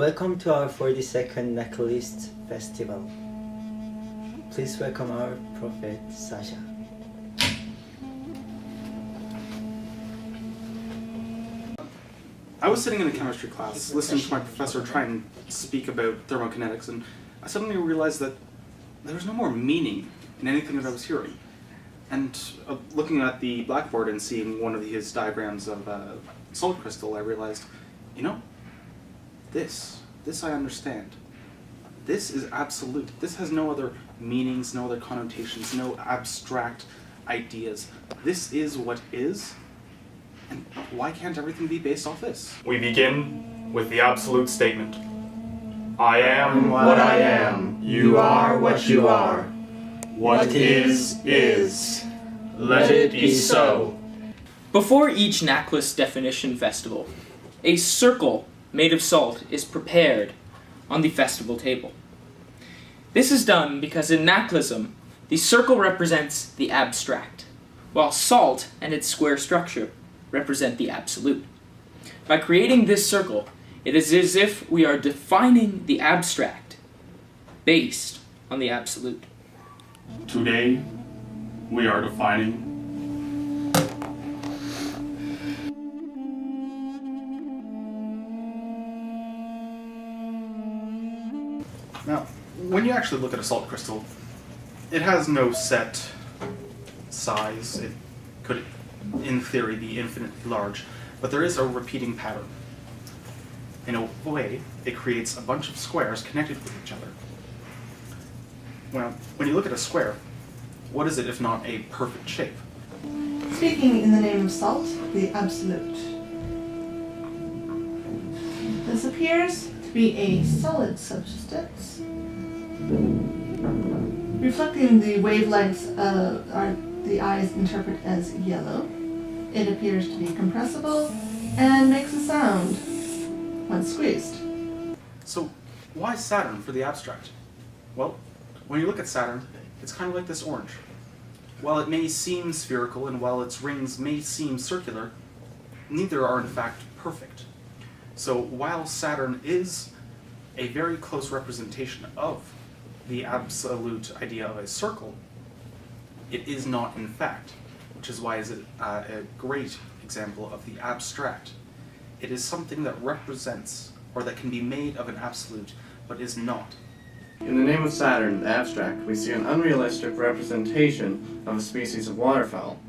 Welcome to our 42nd Naclism Festival. Please welcome our prophet Sasha. I was sitting in a chemistry class, listening to my professor try and speak about thermokinetics, and I suddenly realized that there was no more meaning in anything that I was hearing. And looking at the blackboard and seeing one of his diagrams of a salt crystal, I realized, you know, this I understand. This is absolute. This has no other meanings, no other connotations, no abstract ideas. This is what is. And why can't everything be based off this? We begin with the absolute statement. I am what I am. You are what you are. What is. Let it be so. Before each Naclism Definition Festival, a circle made of salt is prepared on the festival table. This is done because in Naclism, the circle represents the abstract, while salt and its square structure represent the absolute. By creating this circle, it is as if we are defining the abstract based on the absolute. Today, we are defining Now, when you actually look at a salt crystal, it has no set size. It could, in theory, be infinitely large, but there is a repeating pattern. In a way, it creates a bunch of squares connected with each other. Well, when you look at a square, what is it if not a perfect shape? Speaking in the name of salt, the absolute. This appears to be a solid substance, reflecting the wavelengths the eyes interpret as yellow. It appears to be compressible and makes a sound when squeezed. So, why Saturn for the abstract? Well, when you look at Saturn, it's kind of like this orange. While it may seem spherical and while its rings may seem circular, neither are in fact perfect. So while Saturn is a very close representation of the absolute idea of a circle, it is not in fact, which is why it is a great example of the abstract. It is something that represents, or that can be made of an absolute, but is not. In the name of Saturn, the abstract, we see an unrealistic representation of a species of waterfowl,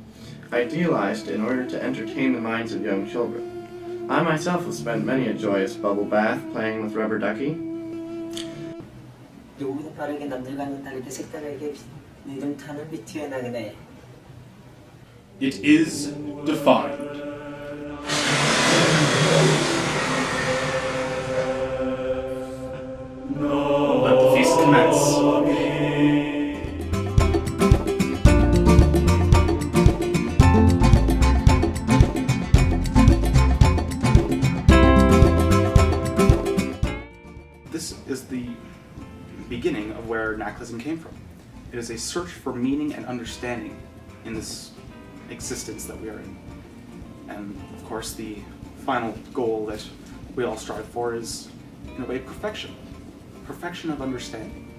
idealized in order to entertain the minds of young children. I myself have spent many a joyous bubble bath playing with rubber ducky. it is defined. Let the feast commence. This is the beginning of where Naclism came from. It is a search for meaning and understanding in this existence that we are in. And of course the final goal that we all strive for is, in a way, perfection. Perfection of understanding.